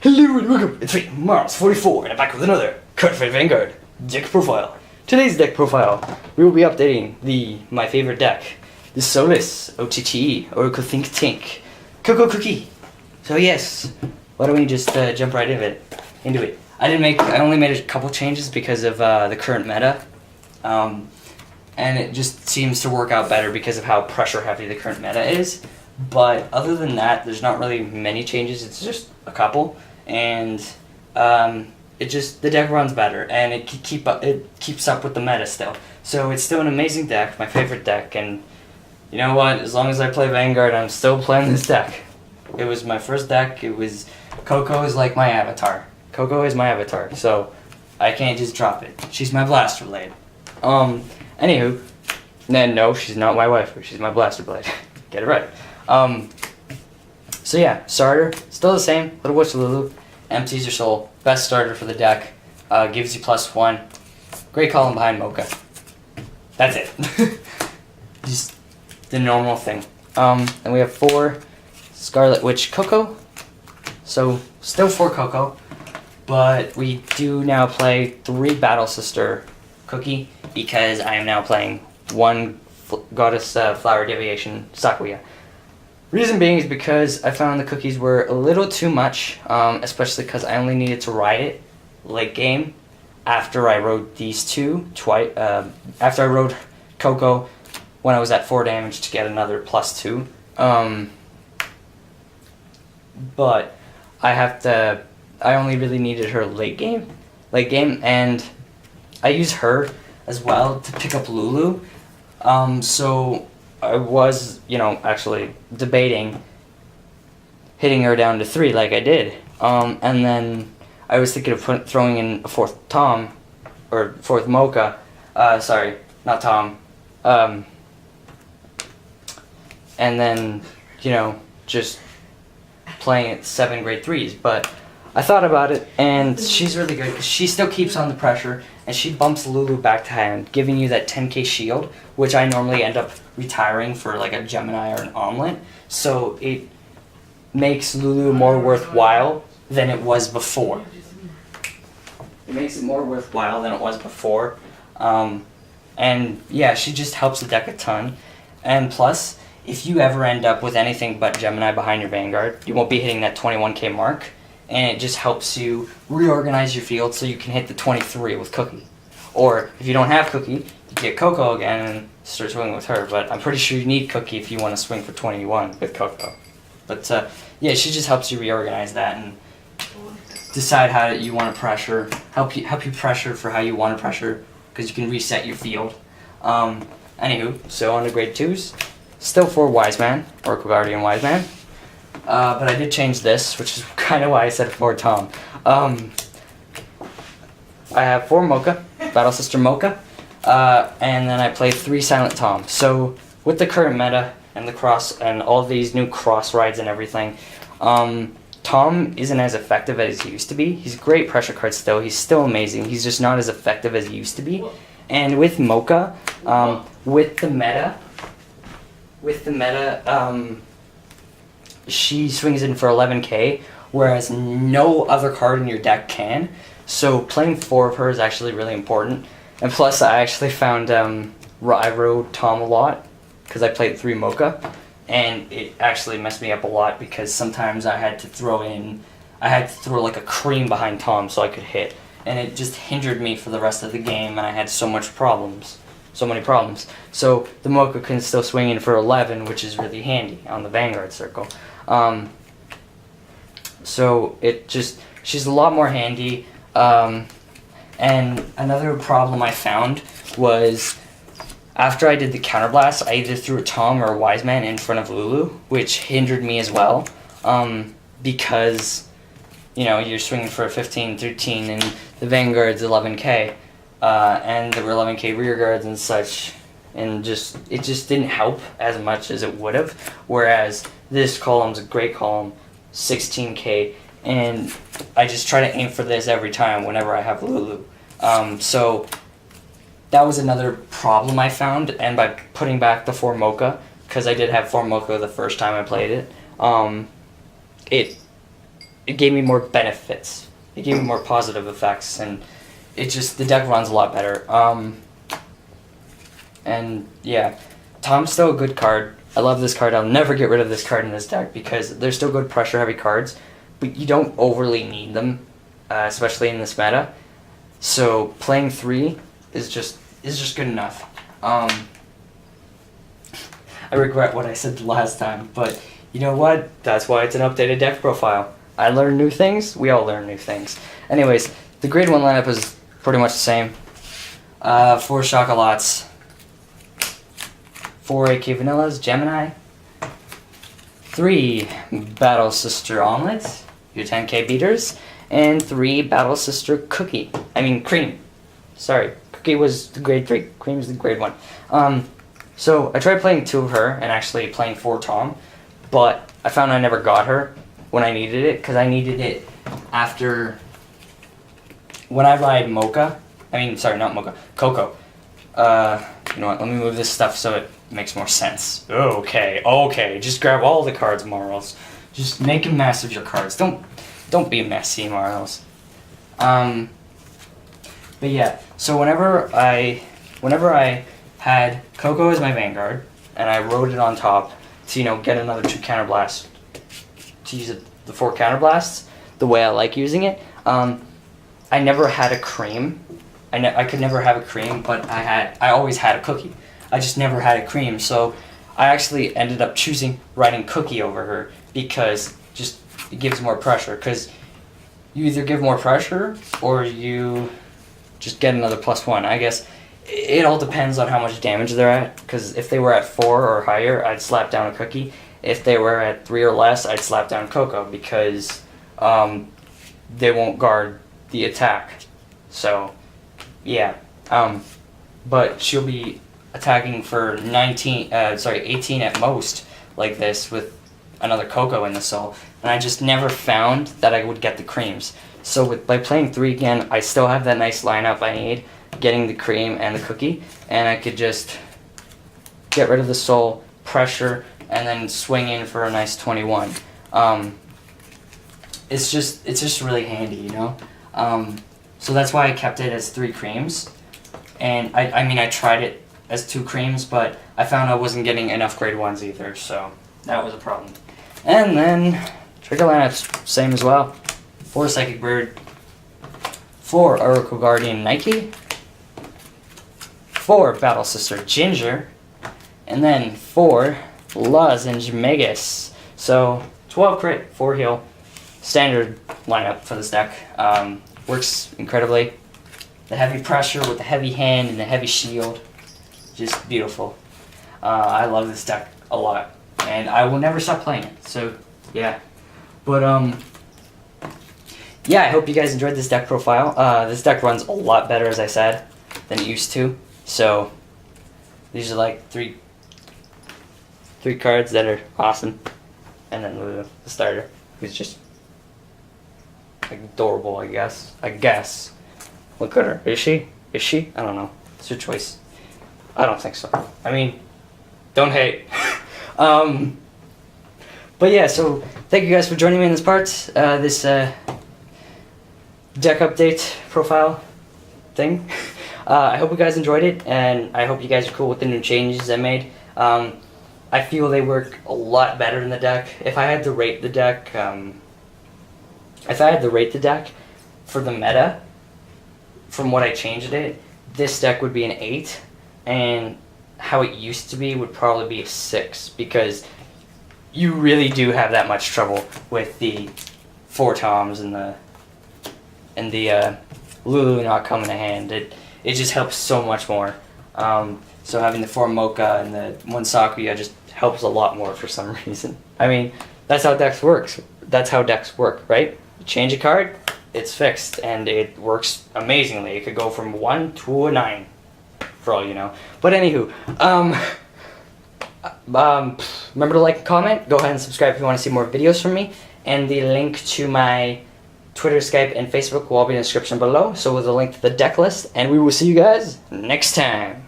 Hello and welcome, it's me, Mars44, and I'm back with another Cardfight Vanguard deck profile. Today's deck profile, we will be updating my favorite deck, the Soulless OTT, Oracle Think Tank, CoCo Cookie. So yes, why don't we just jump right into it. I only made a couple changes because of the current meta, and it just seems to work out better because of how pressure heavy the current meta is. But other than that, there's not really many changes, it's just a couple. And the deck runs better, and it keeps up with the meta still. So it's still an amazing deck, my favorite deck, and you know what? As long as I play Vanguard, I'm still playing this deck. It was my first deck. CoCo is like my avatar. CoCo is my avatar, so I can't just drop it. She's my blaster blade. Anywho, no, she's not my wife. She's my blaster blade. Get it right. So yeah, starter, still the same, Little Witch Lulu, empties your soul, best starter for the deck, gives you +1, great column behind Mocha. That's it. Just the normal thing. And we have 4 Scarlet Witch CoCo, so still 4 CoCo, but we do now play 3 Battle Sister Cookie, because I am now playing 1 Goddess Flower Divination Sakuya. Reason being is because I found the cookies were a little too much, especially because I only needed to ride it late game after I rode these two twice. After I rode CoCo when I was at 4 damage to get another +2. But I only really needed her late game, and I use her as well to pick up Lulu. So I was, actually debating hitting her down to 3 like I did. And then I was thinking of throwing in a 4th Tom, or 4th Mocha. Sorry, not Tom. And then, just playing at 7 grade 3s. But I thought about it, and she's really good because she still keeps on the pressure, and she bumps Lulu back to hand, giving you that 10k shield, which I normally end up retiring for like a Gemini or an Omlet. So it makes Lulu more worthwhile than it was before. It makes it more worthwhile than it was before. And yeah, she just helps the deck a ton. And plus, if you ever end up with anything but Gemini behind your Vanguard, you won't be hitting that 21k mark. And it just helps you reorganize your field so you can hit the 23 with Cookie. Or if you don't have Cookie, you get CoCo again and start swinging with her. But I'm pretty sure you need Cookie if you want to swing for 21 with CoCo. But yeah, she just helps you reorganize that and decide how you want to pressure. Help you pressure for how you want to pressure, because you can reset your field. Anywho, so on to grade 2s. Still 4 Wiseman, Oracle Guardian Wiseman. But I did change this, which is kind of why I said 4 Tom. I have 4 Mocha, Battle Sister Mocha, and then I play 3 Silent Tom. So with the current meta and the cross and all these new cross rides and everything, Tom isn't as effective as he used to be. He's a great pressure card still. He's still amazing. He's just not as effective as he used to be. And with Mocha, with the meta, she swings in for 11k, whereas no other card in your deck can. So playing 4 of her is actually really important. And plus, I actually found I rode Tom a lot because I played 3 Mocha, and it actually messed me up a lot because sometimes I had to throw like a cream behind Tom so I could hit, and it just hindered me for the rest of the game, and I had so many problems. So the Mocha can still swing in for 11, which is really handy on the Vanguard circle. So she's a lot more handy. And another problem I found was after I did the counterblast, I either threw a Tom or a Wiseman in front of Lulu, which hindered me as well. Because you're swinging for a 15, 13, and the Vanguard's 11k. And there were 11k rear guards and such, and it just didn't help as much as it would have. Whereas this column's a great column, 16k, and I just try to aim for this every time whenever I have Lulu. So that was another problem I found, and by putting back the 4 Mocha, because I did have 4 Mocha the first time I played it, it gave me more benefits. It gave me more positive effects, and the deck runs a lot better. And yeah, Tom's still a good card. I love this card. I'll never get rid of this card in this deck because they're still good pressure heavy cards, but you don't overly need them, especially in this meta. So playing 3 is just good enough. I regret what I said last time, but you know what? That's why it's an updated deck profile. I learn new things. We all learn new things. Anyways, the grade 1 lineup is pretty much the same. 4 Chocolats, 4 AK Vanillas, Gemini, 3 Battle Sister Omelets, your 10k beaters, and 3 Battle Sister Cream. Sorry, Cookie was the grade 3, Cream is the grade 1. So I tried playing 2 of her and actually playing 4 Tom, but I found I never got her when I needed it, because I needed it after, when I ride Mocha, CoCo. You know what, let me move this stuff so it makes more sense. Okay, just grab all the cards, Marls. Just make a mess of your cards. Don't be messy, Marls. But yeah, so whenever I had CoCo as my Vanguard, and I rode it on top to, get another 2 counterblasts, to use the 4 counterblasts, the way I like using it, I never had a Cream. I could never have a Cream, but I always had a Cookie. I just never had a Cream, so I actually ended up choosing riding Cookie over her because it gives more pressure, because you either give more pressure or you just get another +1. I guess it all depends on how much damage they're at, because if they were at 4 or higher, I'd slap down a Cookie. If they were at 3 or less, I'd slap down CoCo, because they won't guard the attack. So yeah, but she'll be attacking for 18 at most, like this, with another CoCo in the soul, and I just never found that I would get the Creams. So by playing 3 again, I still have that nice lineup I need, getting the Cream and the Cookie, and I could just get rid of the soul, pressure, and then swing in for a nice 21. It's just really handy, So that's why I kept it as 3 Creams, and I tried it as 2 Creams, but I found I wasn't getting enough grade 1s either, so that was a problem. And then trigger lineup's same as well. 4 Psychic Bird, 4 Oracle Guardian Nike, 4 Battle Sister Ginger, and then 4 Lozenge Magus. So 12 crit, 4 heal, standard lineup for this deck. Works incredibly. The heavy pressure with the heavy hand and the heavy shield, just beautiful. I love this deck a lot, and I will never stop playing it. So yeah, but yeah, I hope you guys enjoyed this deck profile. This deck runs a lot better, as I said, than it used to. So these are like three cards that are awesome, and then Lulu, the starter, who's just adorable, I guess. Look at her. Is she? I don't know. It's your choice. I don't think so. I mean, don't hate. But yeah, so thank you guys for joining me in this part, this deck update profile thing. I hope you guys enjoyed it, and I hope you guys are cool with the new changes I made. I feel they work a lot better in the deck. If I had to rate the deck, for the meta, from what I changed it, this deck would be an 8, and how it used to be would probably be a 6, because you really do have that much trouble with the 4 Toms and the Lulu not coming to hand. It just helps so much more. So having the 4 Mocha and the 1 Sakuya just helps a lot more for some reason. I mean, that's how decks works. That's how decks work, right? You change a card, it's fixed, and it works amazingly. It could go from 1 to a 9, for all you know. But anywho, remember to like and comment. Go ahead and subscribe if you want to see more videos from me. And the link to my Twitter, Skype, and Facebook will all be in the description below. So with a link to the deck list. And we will see you guys next time.